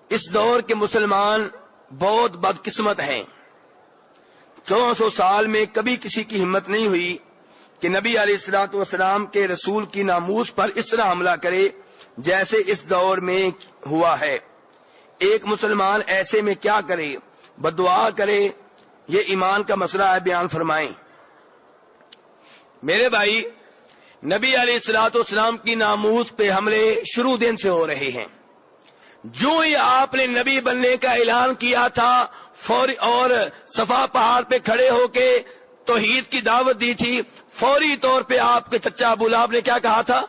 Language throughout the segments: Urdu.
اس دور کے مسلمان بہت بدقسمت ہیں. 1400 سال میں کبھی کسی کی ہمت نہیں ہوئی کہ نبی علیہ الصلوۃ والسلام کے رسول کی ناموس پر اس طرح حملہ کرے جیسے اس دور میں ہوا ہے. ایک مسلمان ایسے میں کیا کرے؟ بددعا کرے؟ یہ ایمان کا مسئلہ ہے، بیان فرمائیں. میرے بھائی، نبی علیہ الصلوۃ والسلام کی ناموس پہ حملے شروع دن سے ہو رہے ہیں. جو ہی آپ نے نبی بننے کا اعلان کیا تھا فوری، اور صفا پہاڑ پہ کھڑے ہو کے توحید کی دعوت دی تھی، فوری طور پہ آپ کے چچا ابو لہب نے کیا کہا تھا؟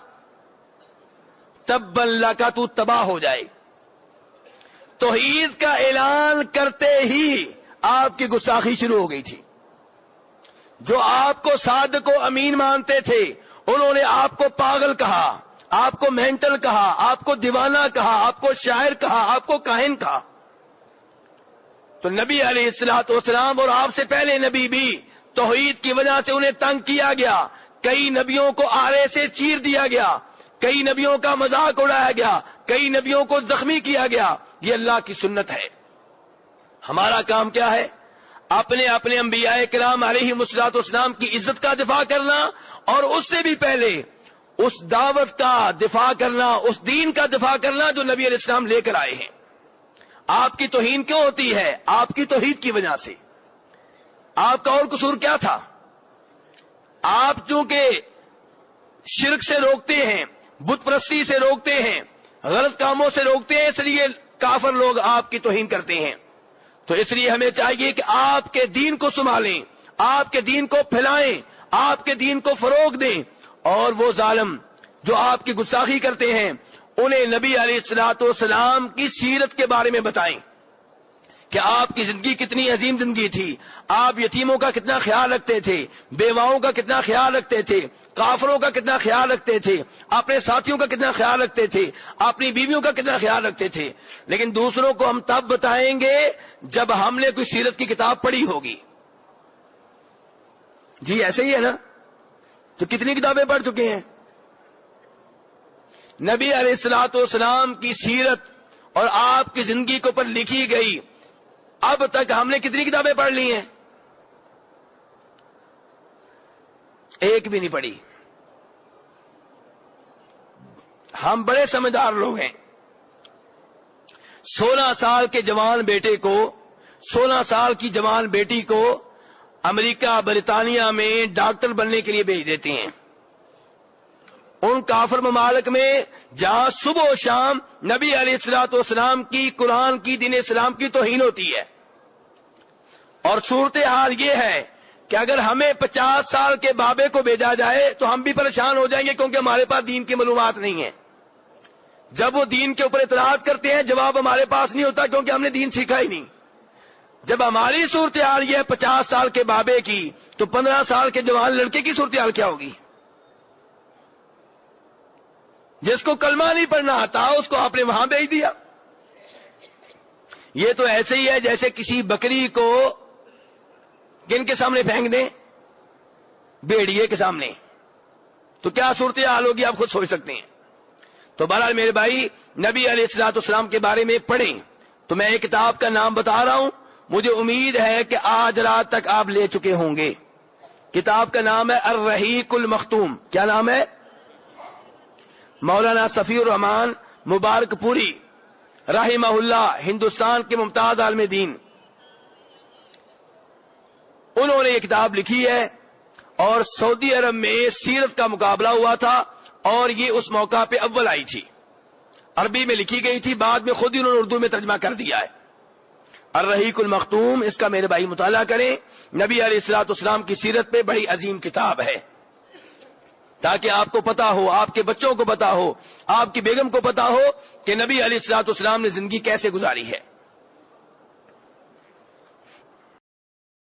تبا لک، تو تباہ ہو جائے. توحید کا اعلان کرتے ہی آپ کی گستاخی شروع ہو گئی تھی. جو آپ کو صادق و امین مانتے تھے انہوں نے آپ کو پاگل کہا، آپ کو مینٹل کہا، آپ کو دیوانہ کہا، آپ کو شاعر کہا، آپ کو کاہن کہا. تو نبی علیہ الصلوۃ والسلام اور آپ سے پہلے نبی بھی توحید کی وجہ سے انہیں تنگ کیا گیا. کئی نبیوں کو آرے سے چیر دیا گیا، کئی نبیوں کا مذاق اڑایا گیا، کئی نبیوں کو زخمی کیا گیا. یہ اللہ کی سنت ہے. ہمارا کام کیا ہے؟ اپنے انبیاء کرام علیہ الصلوۃ والسلام کی عزت کا دفاع کرنا، اور اس سے بھی پہلے اس دعوت کا دفاع کرنا، اس دین کا دفاع کرنا جو نبی علیہ السلام لے کر آئے ہیں. آپ کی توہین کیوں ہوتی ہے؟ آپ کی توحید کی وجہ سے. آپ کا اور قصور کیا تھا؟ آپ چونکہ شرک سے روکتے ہیں، بت پرستی سے روکتے ہیں، غلط کاموں سے روکتے ہیں، اس لیے کافر لوگ آپ کی توہین کرتے ہیں. تو اس لیے ہمیں چاہیے کہ آپ کے دین کو سنبھالیں، آپ کے دین کو پھیلائیں، آپ کے دین کو فروغ دیں. اور وہ ظالم جو آپ کی گستاخی کرتے ہیں انہیں نبی علیہ الصلوۃ والسلام کی سیرت کے بارے میں بتائیں کہ آپ کی زندگی کتنی عظیم زندگی تھی. آپ یتیموں کا کتنا خیال رکھتے تھے، بیواؤں کا کتنا خیال رکھتے تھے، کافروں کا کتنا خیال رکھتے تھے، اپنے ساتھیوں کا کتنا خیال رکھتے تھے، اپنی بیویوں کا کتنا خیال رکھتے تھے. لیکن دوسروں کو ہم تب بتائیں گے جب ہم نے کوئی سیرت کی کتاب پڑھی ہوگی. جی ایسے ہی ہے نا؟ تو کتنی کتابیں پڑھ چکے ہیں؟ نبی علیہ الصلوۃ والسلام کی سیرت اور آپ کی زندگی کے اوپر لکھی گئی اب تک ہم نے کتنی کتابیں پڑھ لی ہیں؟ ایک بھی نہیں پڑھی. ہم بڑے سمجھدار لوگ ہیں. 16 سال کے جوان بیٹے کو، 16 سال کی جوان بیٹی کو امریکہ برطانیہ میں ڈاکٹر بننے کے لیے بھیج دیتے ہیں. ان کافر ممالک میں جہاں صبح و شام نبی علیہ الصلوۃ والسلام کی، قرآن کی، دین اسلام کی توہین ہوتی ہے. اور صورتحال یہ ہے کہ اگر ہمیں 50 سال کے بابے کو بھیجا جائے تو ہم بھی پریشان ہو جائیں گے، کیونکہ ہمارے پاس دین کی معلومات نہیں ہیں. جب وہ دین کے اوپر اعتراض کرتے ہیں جواب ہمارے پاس نہیں ہوتا، کیونکہ ہم نے دین سیکھا ہی نہیں. جب ہماری صورتحال یہ ہے 50 سال کے بابے کی، تو 15 سال کے جوان لڑکے کی صورتحال کیا ہوگی؟ جس کو کلمہ نہیں پڑھنا آتا اس کو آپ نے وہاں بھیج دیا. یہ تو ایسے ہی ہے جیسے کسی بکری کو کن کے سامنے پھینک دیں؟ بھیڑیے کے سامنے. تو کیا صورتحال ہوگی آپ خود سوچ سکتے ہیں. تو بہرحال میرے بھائی، نبی علیہ الصلوۃ والسلام کے بارے میں پڑھیں. تو میں ایک کتاب کا نام بتا رہا ہوں، مجھے امید ہے کہ آج رات تک آپ لے چکے ہوں گے. کتاب کا نام ہے الرحیق المختوم. کیا نام ہے؟ مولانا صفی الرحمان مبارک پوری رحمہ اللہ، ہندوستان کے ممتاز عالم دین، انہوں نے یہ کتاب لکھی ہے. اور سعودی عرب میں سیرت کا مقابلہ ہوا تھا اور یہ اس موقع پہ اول آئی تھی. عربی میں لکھی گئی تھی، بعد میں خود ہی انہوں نے اردو میں ترجمہ کر دیا ہے. الرحیق المختوم، اس کا میرے بھائی مطالعہ کریں. نبی علیہ الصلوۃ والسلام کی سیرت پہ بڑی عظیم کتاب ہے، تاکہ آپ کو پتا ہو، آپ کے بچوں کو پتا ہو، آپ کی بیگم کو پتا ہو کہ نبی علیہ الصلوۃ والسلام نے زندگی کیسے گزاری ہے.